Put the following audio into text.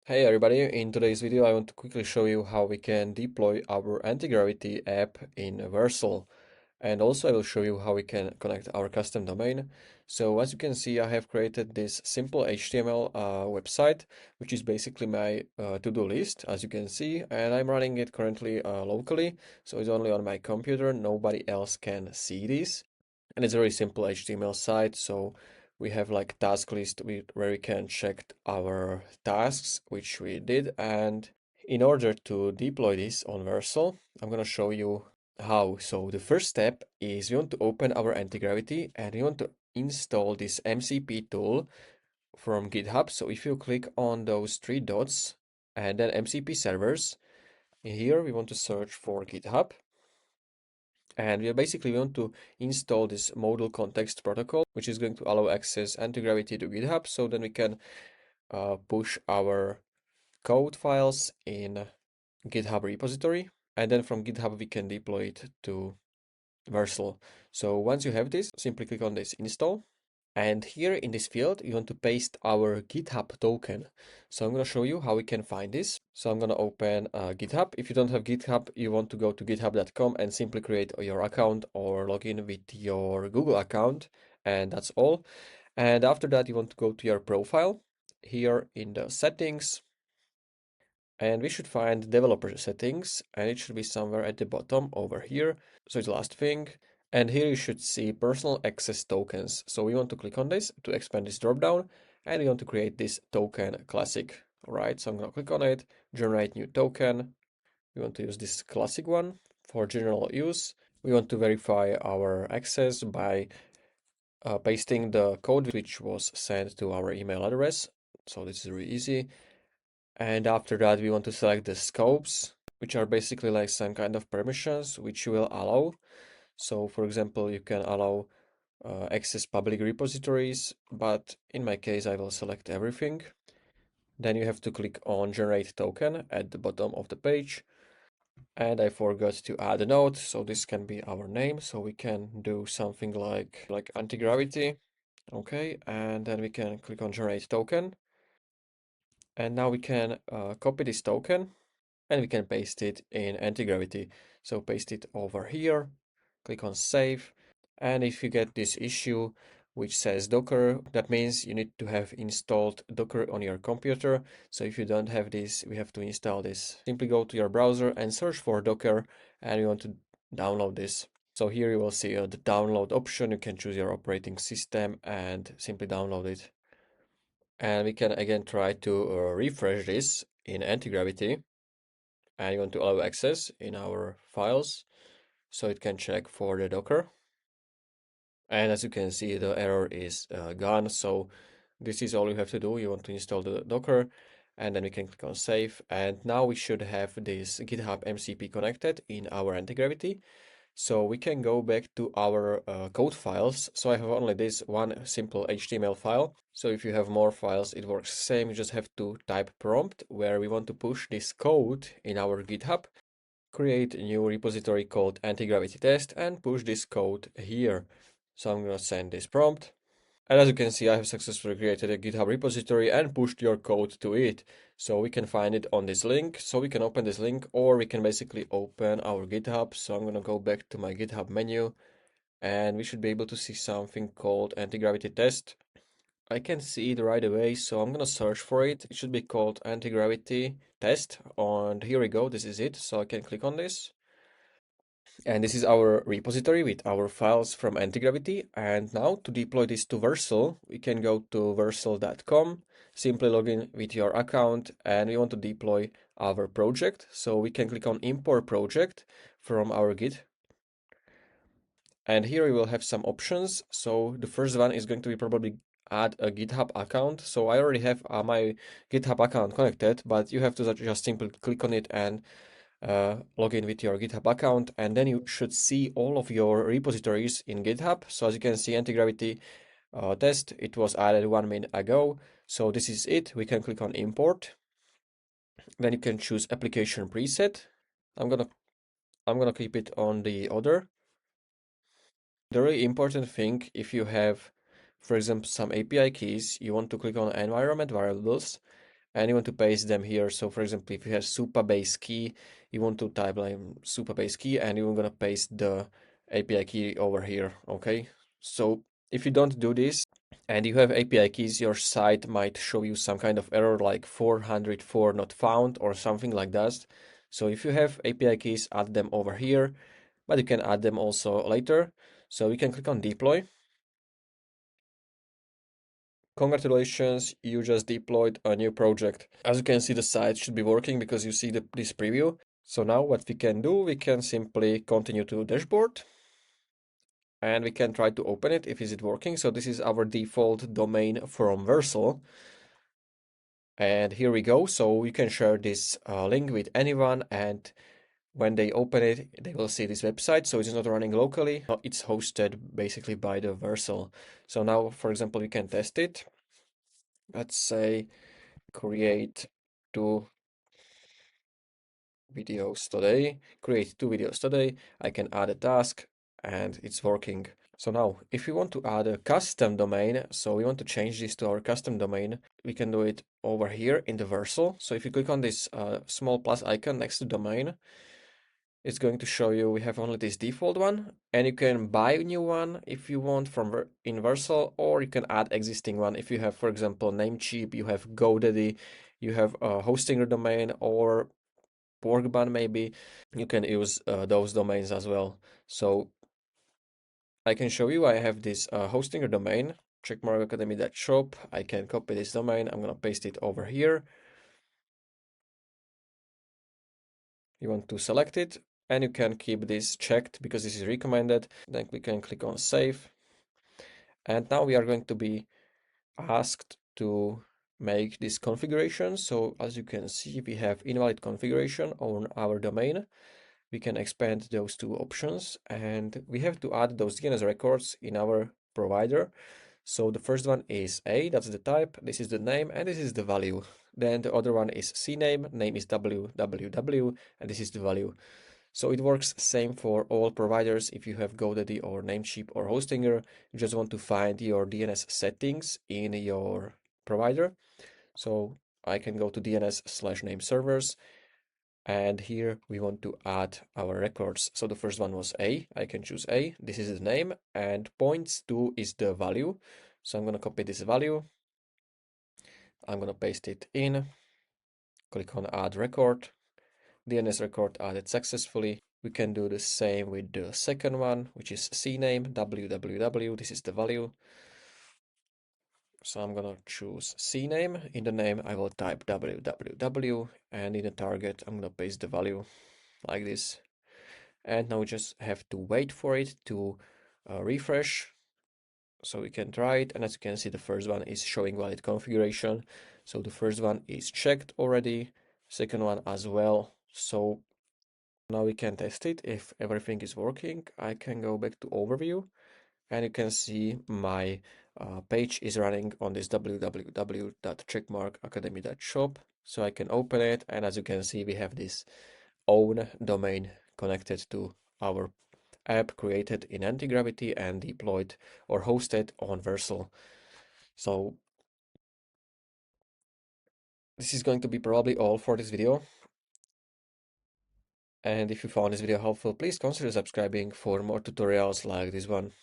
Hey everybody, in today's video I want to quickly show you how we can deploy our Antigravity app in Vercel, and also I will show you how we can connect our custom domain. So as you can see, I have created this simple HTML website, which is basically my to-do list, as you can see, and I'm running it currently locally, so it's only on my computer, nobody else can see this. And it's a very simple HTML site, so we have like task list where we can check our tasks, which we did. And in order to deploy this on Vercel, I'm going to show you how. So the first step is we want to open our Antigravity and we want to install this MCP tool from GitHub. So if you click on those three dots and then MCP servers, here we want to search for GitHub. And we basically want to install this module context protocol, which is going to allow access Antigravity to GitHub, so then we can push our code files in GitHub repository, and then from GitHub we can deploy it to Vercel. So once you have this, simply click on this install. And here in this field, you want to paste our GitHub token. So I'm going to show you how we can find this. So I'm going to open GitHub. If you don't have GitHub, you want to go to github.com and simply create your account or log in with your Google account. And that's all. And after that, you want to go to your profile here in the settings. And we should find developer settings, and it should be somewhere at the bottom over here. So it's the last thing. And here you should see personal access tokens. So we want to click on this to expand this dropdown, and we want to create this token classic. All right, so I'm going to click on it, generate new token. We want to use this classic one for general use. We want to verify our access by pasting the code which was sent to our email address. So this is really easy. And after that, we want to select the scopes, which are basically like some kind of permissions which you will allow. So for example, you can allow access public repositories, but in my case, I will select everything. Then you have to click on generate token at the bottom of the page. And I forgot to add a note, so this can be our name. So we can do something like Antigravity. Okay, and then we can click on generate token. And now we can copy this token and we can paste it in Antigravity. So paste it over here, click on save. And if you get this issue which says Docker, that means you need to have installed Docker on your computer. So if you don't have this, we have to install this. Simply go to your browser and search for Docker, and you want to download this. So here you will see the download option. You can choose your operating system and simply download it. And we can again try to refresh this in Antigravity. And you want to allow access in our files so it can check for the Docker. And as you can see, the error is gone. So this is all you have to do. You want to install the Docker, and then we can click on save. And now we should have this GitHub MCP connected in our Antigravity. So we can go back to our code files. So I have only this one simple HTML file. So if you have more files, it works the same. You just have to type prompt where we want to push this code in our GitHub, create a new repository called Antigravity test, and push this code here. So I'm going to send this prompt. And as you can see, I have successfully created a GitHub repository and pushed your code to it. So we can find it on this link. So we can open this link, or we can basically open our GitHub. So I'm going to go back to my GitHub menu, and we should be able to see something called Antigravity test. I can see it right away, so I'm gonna search for it. It should be called Antigravity test, and here we go, this is it. So I can click on this. And this is our repository with our files from Antigravity. And now to deploy this to Vercel, we can go to vercel.com, simply log in with your account, and we want to deploy our project. So we can click on import project from our Git. And here we will have some options. So the first one is going to be probably add a GitHub account. So I already have my GitHub account connected, but you have to just simply click on it and log in with your GitHub account, and then you should see all of your repositories in GitHub. So as you can see, Antigravity test, it was added 1 minute ago. So this is it. We can click on import. Then you can choose application preset. I'm gonna keep it on the other. The really important thing, if you have, for example, some API keys, you want to click on environment variables, and you want to paste them here. So for example, if you have Supabase key, you want to type like Supabase key and you're gonna paste the API key over here, okay? So if you don't do this and you have API keys, your site might show you some kind of error like 404 not found or something like that. So if you have API keys, add them over here, but you can add them also later. So we can click on deploy. Congratulations, you just deployed a new project. As you can see, the site should be working because you see this preview. So now what we can do, we can simply continue to dashboard and we can try to open it if is it working. So this is our default domain from Vercel. And here we go. So you can share this link with anyone, and when they open it, they will see this website. So it's not running locally. It's hosted basically by the Vercel. So now, for example, we can test it. Let's say create two videos today. Create two videos today. I can add a task and it's working. So now, if we want to add a custom domain, so we want to change this to our custom domain, we can do it over here in the Vercel. So if you click on this small plus icon next to domain, it's going to show you we have only this default one, and you can buy a new one if you want from in Vercel, or you can add existing one. If you have, for example, Namecheap, you have GoDaddy, you have a hosting your domain, or Porkbun maybe, you can use those domains as well. So I can show you I have this hosting your domain, checkmarkacademy.shop. I can copy this domain. I'm gonna paste it over here. You want to select it and you can keep this checked because this is recommended. Then we can click on save. And now we are going to be asked to make this configuration. So as you can see, we have invalid configuration on our domain. We can expand those two options and we have to add those DNS records in our provider. So the first one is A, that's the type, this is the name, and this is the value. Then the other one is CNAME, name is www, and this is the value. So it works same for all providers. If you have GoDaddy or Namecheap or Hostinger, you just want to find your DNS settings in your provider. So I can go to DNS/name servers, and here we want to add our records. So the first one was A. I can choose A. This is the name, and points to is the value. So I'm going to copy this value. I'm going to paste it in. Click on add record. DNS record added successfully. We can do the same with the second one, which is CNAME, www. This is the value. So I'm gonna choose CNAME. In the name, I will type www, and in the target, I'm gonna paste the value like this. And now we just have to wait for it to refresh so we can try it. And as you can see, the first one is showing valid configuration. So the first one is checked already, second one as well. So now we can test it if everything is working. I can go back to overview and you can see my page is running on this www.checkmarkacademy.shop. So I can open it, and as you can see, we have this own domain connected to our app created in Antigravity and deployed or hosted on Vercel. So this is going to be probably all for this video. And if you found this video helpful, please consider subscribing for more tutorials like this one.